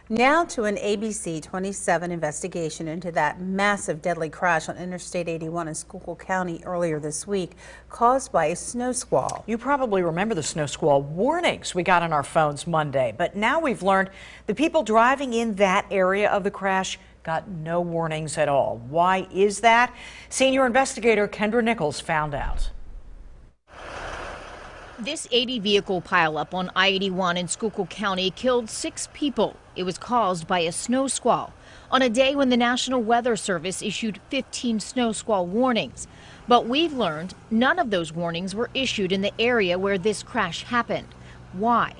Now to an ABC 27 investigation into that massive deadly crash on Interstate 81 in Schuylkill County earlier this week, caused by a snow squall. You probably remember the snow squall warnings we got on our phones Monday, but now we've learned the people driving in that area of the crash got no warnings at all. Why is that? Senior investigator Kendra Nichols found out. This 80-vehicle pileup on I-81 in Schuylkill County killed 6 people. It was caused by a snow squall on a day when the National Weather Service issued 15 snow squall warnings. But we've learned none of those warnings were issued in the area where this crash happened. Why?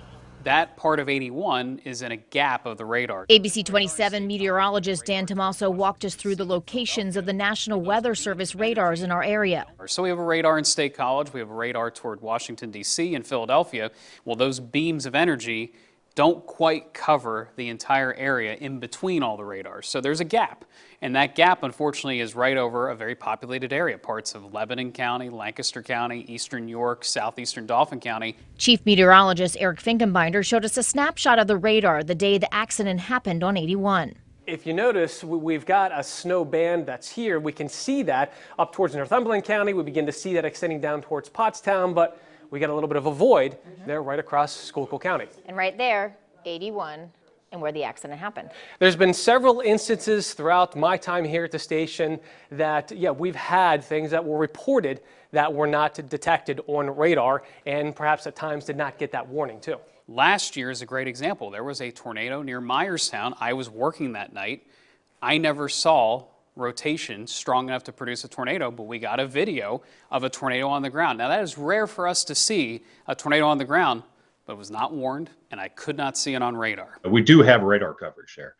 That part of 81 is in a gap of the radar. ABC 27 meteorologist Dan Tomaso walked us through the locations of the National Weather Service radars in our area. So we have a radar in State College, we have a radar toward Washington, D.C. and Philadelphia. Well, those beams of energy don't quite cover the entire area in between all the radars. So there's a gap. And that gap, unfortunately, is right over a very populated area, parts of Lebanon County, Lancaster County, Eastern York, southeastern Dauphin County. Chief Meteorologist Eric Finkenbinder showed us a snapshot of the radar the day the accident happened on 81. If you notice, we've got a snow band that's here. We can see that up towards Northumberland County. We begin to see that extending down towards Pottstown, but we got a little bit of a void there right across Schuylkill County. And right there, 81, and where the accident happened. There's been several instances throughout my time here at the station that, we've had things that were reported that were not detected on radar and perhaps at times did not get that warning too. Last year is a great example. There was a tornado near Myerstown. I was working that night. I never saw rotation strong enough to produce a tornado, but we got a video of a tornado on the ground. Now that is rare for us to see a tornado on the ground, but it was not warned and I could not see it on radar. We do have radar coverage there.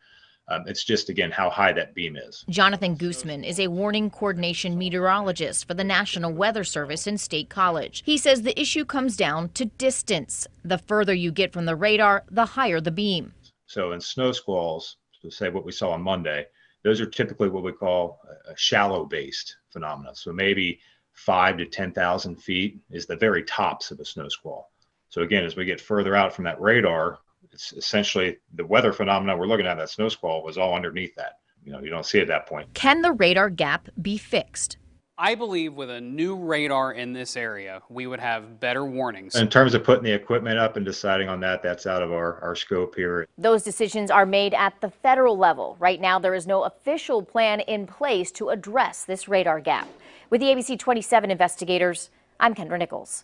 It's just, again, how high that beam is. Jonathan Gooseman is a warning coordination meteorologist for the National Weather Service in State College. He says the issue comes down to distance. The further you get from the radar, the higher the beam. So in snow squalls, to say what we saw on Monday, those are typically what we call a shallow-based phenomena. So maybe 5 to 10,000 feet is the very tops of a snow squall. So again, as we get further out from that radar, it's essentially the weather phenomena we're looking at, that snow squall, was all underneath that. You don't see it at that point. Can the radar gap be fixed? I believe with a new radar in this area, we would have better warnings. In terms of putting the equipment up and deciding on that, that's out of our scope here. Those decisions are made at the federal level. Right now, there is no official plan in place to address this radar gap. With the ABC 27 investigators, I'm Kendra Nichols.